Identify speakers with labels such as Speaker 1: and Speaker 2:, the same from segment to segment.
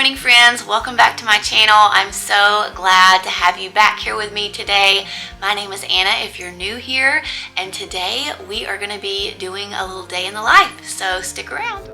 Speaker 1: morning, friends. Welcome back to my channel. I'm so glad to have you back here with me today. My name is Anna if you're new here, and today we are going to be doing a little day in the life, so stick around.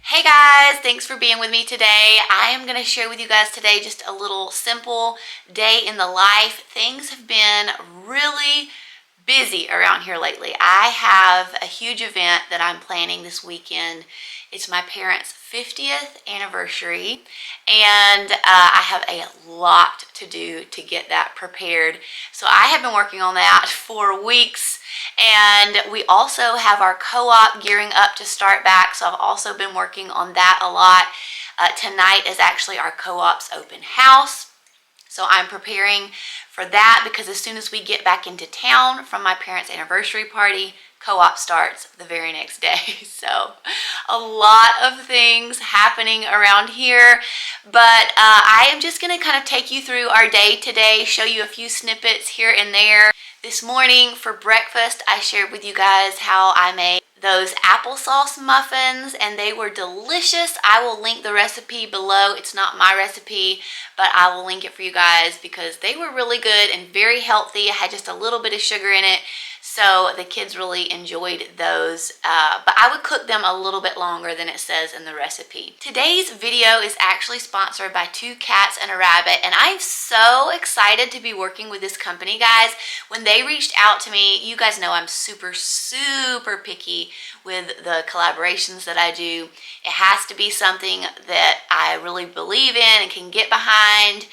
Speaker 1: Hey guys, thanks for being with me today. I am going to share with you guys today just a little simple day in the life. Things have been really busy around here lately. I have a huge event that I'm planning this weekend. It's my parents' 50th anniversary, and I have a lot to do to get that prepared. So I have been working on that for weeks. And we also have our co-op gearing up to start back, so I've also been working on that a lot. Tonight is actually our co-op's open house, so I'm preparing for that because as soon as we get back into town from my parents' anniversary party, co-op starts the very next day. So a lot of things happening around here, but I am just going to kind of take you through our day today, show you a few snippets here and there. This morning for breakfast, I shared with you guys how I made those applesauce muffins, and they were delicious. I will link the recipe below. It's not my recipe, but I will link it for you guys because they were really good and very healthy. I had just a little bit of sugar in it, so the kids really enjoyed those, but I would cook them a little bit longer than it says in the recipe. Today's video is actually sponsored by 2 cats and a rabbit, and I'm so excited to be working with this company, guys. When they reached out to me, you guys know I'm super picky with the collaborations that I do. It has to be something that I really believe in and can get behind.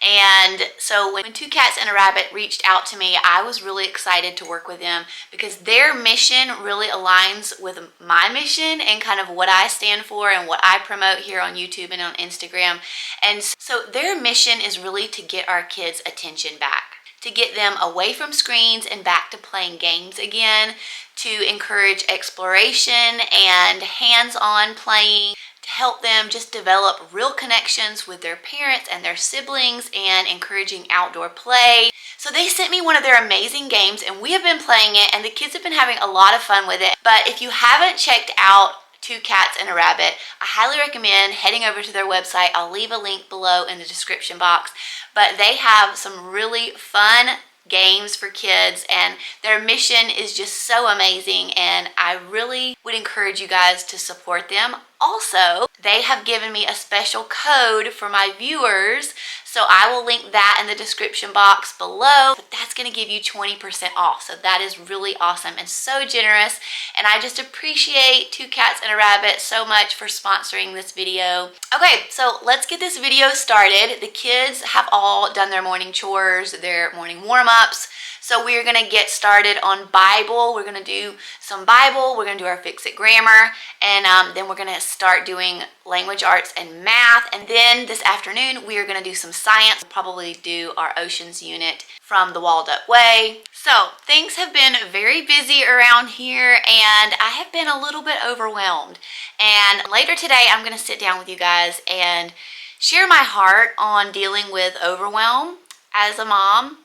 Speaker 1: And so when 2 cats and a rabbit reached out to me, I was really excited to work with them because their mission really aligns with my mission and kind of what I stand for and what I promote here on YouTube and on Instagram. And so their mission is really to get our kids' attention back, to get them away from screens and back to playing games again, to encourage exploration and hands-on playing, to help them just develop real connections with their parents and their siblings and encouraging outdoor play. So they sent me one of their amazing games and we have been playing it and the kids have been having a lot of fun with it. But if you haven't checked out 2 cats and a rabbit, I highly recommend heading over to their website. I'll leave a link below in the description box. But they have some really fun games for kids and their mission is just so amazing, and I really would encourage you guys to support them. Also, they have given me a special code for my viewers, so I will link that in the description box below. But that's going to give you 20% off, so that is really awesome and so generous, and I just appreciate 2 cats and a rabbit so much for sponsoring this video. Okay, so let's get this video started. The kids have all done their morning chores, their morning warm-ups. So we're going to get started on Bible. We're going to do some Bible. We're going to do our Fix-It grammar. And then we're going to start doing language arts and math. And then this afternoon, we are going to do some science. We'll probably do our oceans unit from the Walled Up Way. So things have been very busy around here and I have been a little bit overwhelmed. And later today, I'm going to sit down with you guys and share my heart on dealing with overwhelm as a mom.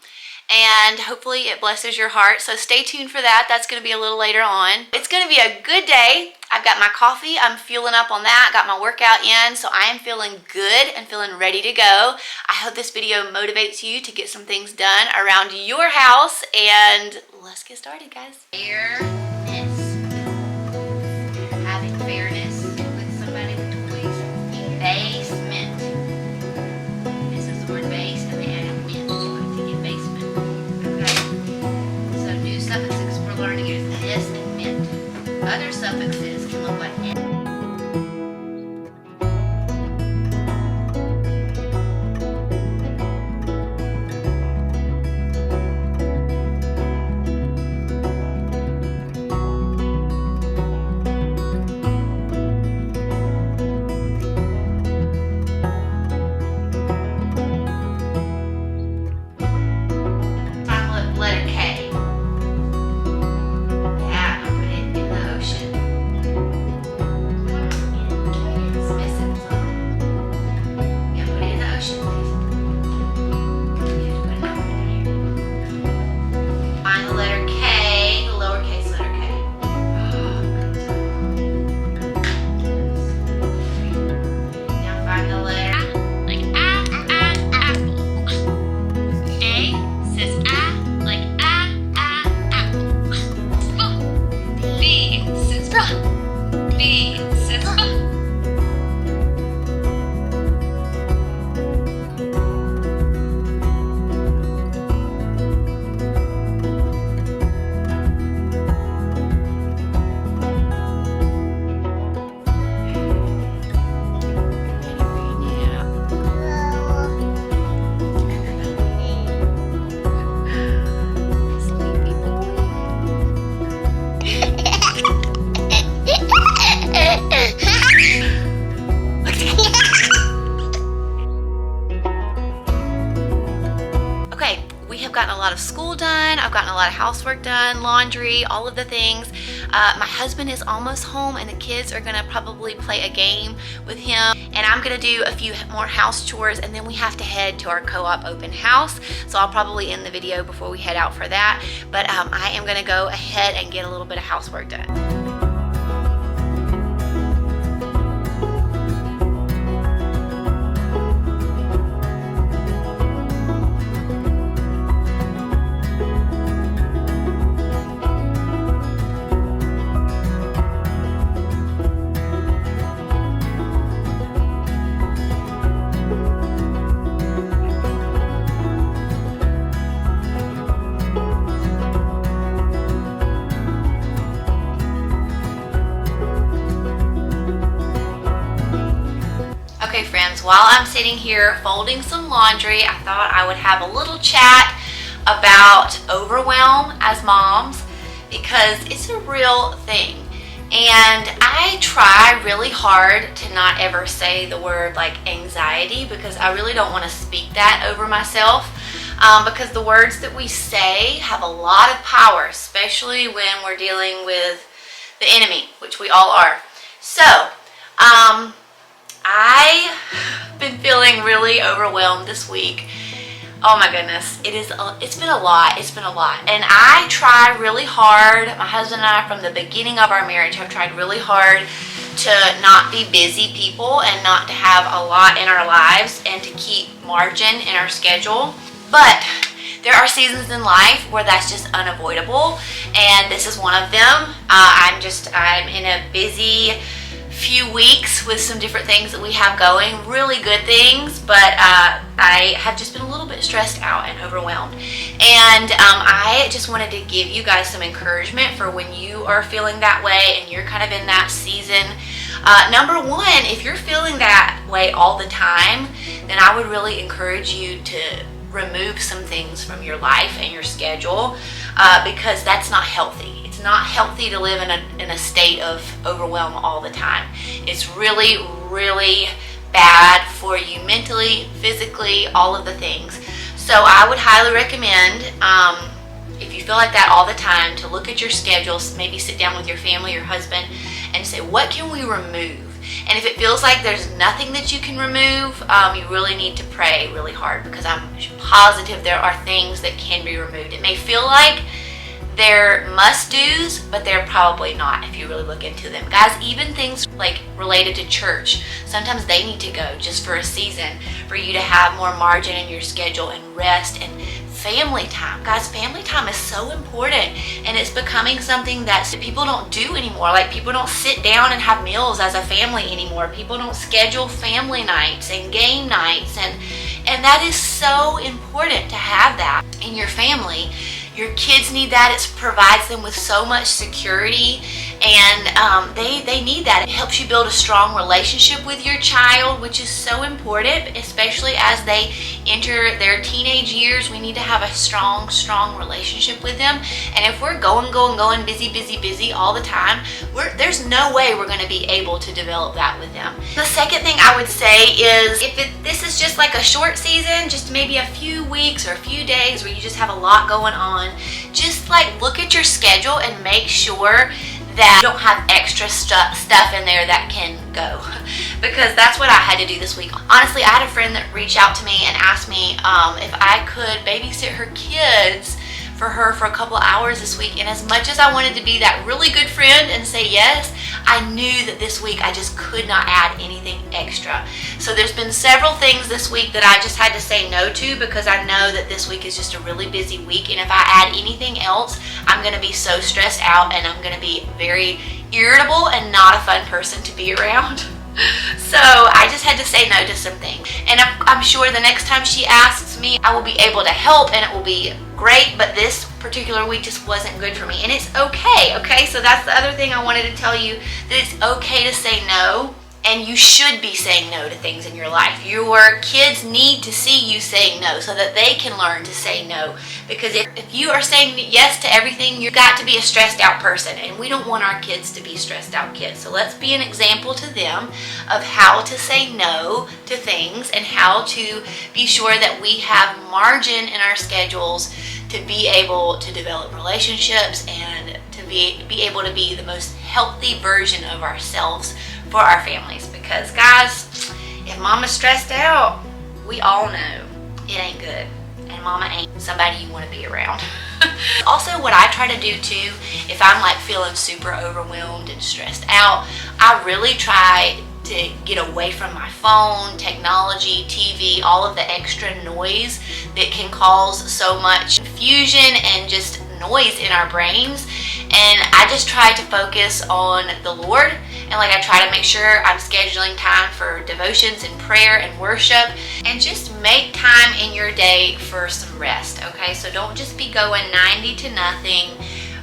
Speaker 1: And hopefully it blesses your heart. So stay tuned for that. That's going to be a little later on. It's going to be a good day. I've got my coffee. I'm fueling up on that. Got my workout in. So I am feeling good and feeling ready to go. I hope this video motivates you to get some things done around your house. And let's get started, guys. Fairness. Having fairness with somebody with toys. Basement. This is the word base and the added mint. To get basement. Suffixes we're learning is this and mint. Other suffixes can look like it. Letter K. Yeah, I put it in the ocean. I've gotten a lot of housework done, laundry, all of the things. My husband is almost home and the kids are gonna probably play a game with him, and I'm gonna do a few more house chores, and then we have to head to our co-op open house. So I'll probably end the video before we head out for that. But I am gonna go ahead and get a little bit of housework done. Okay friends, while I'm sitting here folding some laundry, I thought I would have a little chat about overwhelm as moms, because it's a real thing. And I try really hard to not ever say the word like anxiety, because I really don't want to speak that over myself, because the words that we say have a lot of power, especially when we're dealing with the enemy, which we all are. So, I've been feeling really overwhelmed this week. Oh my goodness, it's been a lot. And I try really hard. My husband and I, from the beginning of our marriage, have tried really hard to not be busy people and not to have a lot in our lives and to keep margin in our schedule. But there are seasons in life where that's just unavoidable, and this is one of them. I'm in a busy few weeks with some different things that we have going, really good things, but I have just been a little bit stressed out and overwhelmed. And I just wanted to give you guys some encouragement for when you are feeling that way and you're kind of in that season. Number one, if you're feeling that way all the time, then I would really encourage you to remove some things from your life and your schedule, because that's not healthy. It's not healthy to live in a state of overwhelm all the time. It's really, really bad for you mentally, physically, all of the things. So I would highly recommend, if you feel like that all the time, to look at your schedules, maybe sit down with your family, your husband, and say, what can we remove? And if it feels like there's nothing that you can remove, you really need to pray really hard, because I'm positive there are things that can be removed. It may feel like they're must-dos, but they're probably not if you really look into them. Guys, even things like related to church, sometimes they need to go just for a season for you to have more margin in your schedule and rest and family time. Guys, family time is so important, and it's becoming something that people don't do anymore. Like, people don't sit down and have meals as a family anymore. People don't schedule family nights and game nights, and that is so important to have that in your family. Your kids need that. It provides them with so much security, and they need that. It helps you build a strong relationship with your child, which is so important, especially as they enter their teenage years. We need to have a strong relationship with them. And if we're going, busy all the time, there's no way we're going to be able to develop that with them. The second thing I would say is, this is just like a short season, just maybe a few weeks or a few days where you just have a lot going on, just like look at your schedule and make sure that you don't have extra stuff in there that can go, because that's what I had to do this week. Honestly, I had a friend that reached out to me and asked me if I could babysit her kids for her for a couple of hours this week, and as much as I wanted to be that really good friend and say yes, I knew that this week I just could not add anything extra. So there's been several things this week that I just had to say no to, because I know that this week is just a really busy week, and if I add anything else, I'm going to be so stressed out and I'm going to be very irritable and not a fun person to be around. So I just had to say no to some things, and I'm sure the next time she asks me, I will be able to help and it will be great, but this particular week just wasn't good for me, and it's okay? So that's the other thing I wanted to tell you, that it's okay to say no, and you should be saying no to things in your life. Your kids need to see you saying no so that they can learn to say no, because if you are saying yes to everything, you've got to be a stressed out person, and we don't want our kids to be stressed out kids. So let's be an example to them of how to say no to things and how to be sure that we have margin in our schedules to be able to develop relationships and to be able to be the most healthy version of ourselves for our families. Because guys, if mama's stressed out, we all know it ain't good, and mama ain't somebody you want to be around. Also, what I try to do too, if I'm like feeling super overwhelmed and stressed out, I really try to get away from my phone, technology, TV, all of the extra noise that can cause so much confusion and just noise in our brains. And I just try to focus on the Lord, and like I try to make sure I'm scheduling time for devotions and prayer and worship, and just make time in your day for some rest. Okay, so don't just be going 90 to nothing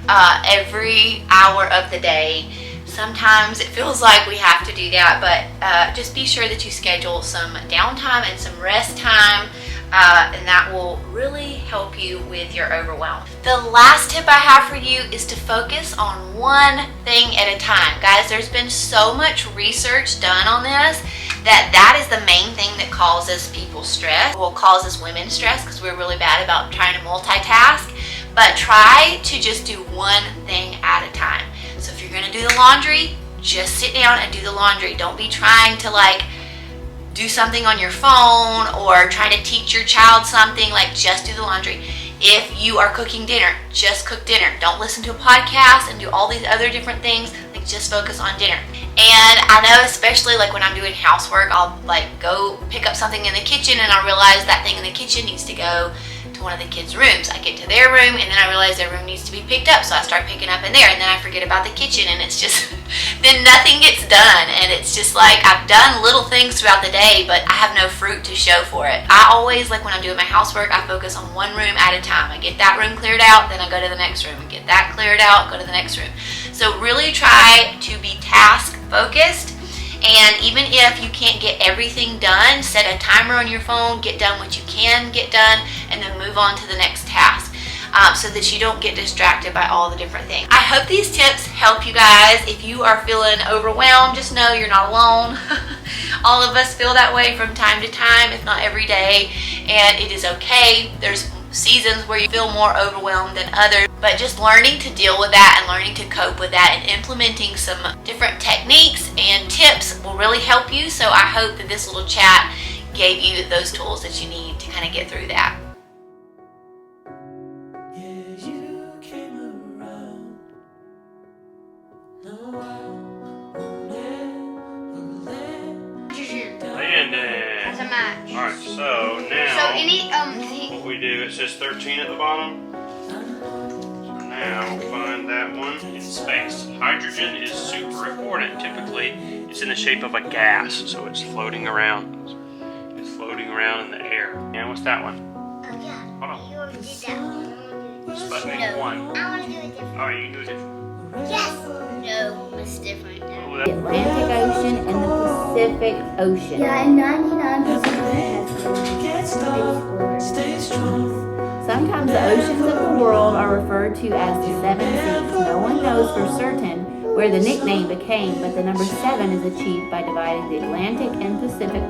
Speaker 1: every hour of the day. Sometimes it feels like we have to do that, but just be sure that you schedule some downtime and some rest time, and that will really help you with your overwhelm. The last tip I have for you is to focus on one thing at a time. Guys, there's been so much research done on this that is the main thing that causes people stress, well, causes women stress, because we're really bad about trying to multitask. But try to just do one thing at a time. So if you're gonna do the laundry, just sit down and do the laundry. Don't be trying to like do something on your phone or try to teach your child something. Like, just do the laundry. If you are cooking dinner, just cook dinner. Don't listen to a podcast and do all these other different things. Like, just focus on dinner. And I know, especially like when I'm doing housework, I'll like go pick up something in the kitchen and I'll realize that thing in the kitchen needs to go to one of the kids' rooms. I get to their room and then I realize their room needs to be picked up, so I start picking up in there, and then I forget about the kitchen, and it's just then nothing gets done, and it's just like I've done little things throughout the day, but I have no fruit to show for it. I always, like when I'm doing my housework, I focus on one room at a time. I get that room cleared out, then I go to the next room, and get that cleared out, go to the next room. So really try to be task focused. And even if you can't get everything done, set a timer on your phone, get done what you can get done, and then move on to the next task, so that you don't get distracted by all the different things. I hope these tips help you guys. If you are feeling overwhelmed, just know you're not alone. All of us feel that way from time to time, if not every day, and it is okay. There's seasons where you feel more overwhelmed than others, but just learning to deal with that and learning to cope with that and implementing some different techniques and tips will really help you. So I hope that this little chat gave you those tools that you need to kind of get through that.
Speaker 2: As a match.
Speaker 3: Alright, so now
Speaker 2: So any
Speaker 3: what we do, it says 13 at the bottom. So now we'll find that one in space. Hydrogen is super important. Typically it's in the shape of a gas, so it's floating around. It's floating around in the air. And what's that one?
Speaker 2: yeah.
Speaker 3: Hold on.
Speaker 2: You already did that one.
Speaker 3: Sputnik 1.
Speaker 2: I want to do it different.
Speaker 3: Alright, you can do it different.
Speaker 2: Yes. No, it's different.
Speaker 3: Oh,
Speaker 4: The Atlantic Ocean and the Pacific Ocean.
Speaker 2: Yeah, and 99%
Speaker 4: Sometimes the oceans of the world are referred to as the seven seas. No one knows for certain where the nickname became, but the number 7 is achieved by dividing the Atlantic and Pacific.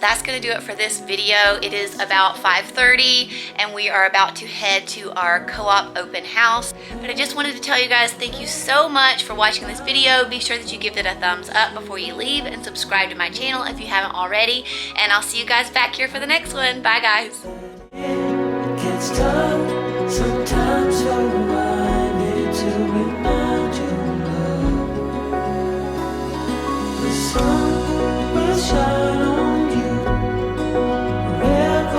Speaker 1: That's going to do it for this video. It is about 5:30 and we are about to head to our co-op open house. But I just wanted to tell you guys thank you so much for watching this video. Be sure that you give it a thumbs up before you leave and subscribe to my channel if you haven't already. And I'll see you guys back here for the next one. Bye guys.
Speaker 5: Sometimes so I need to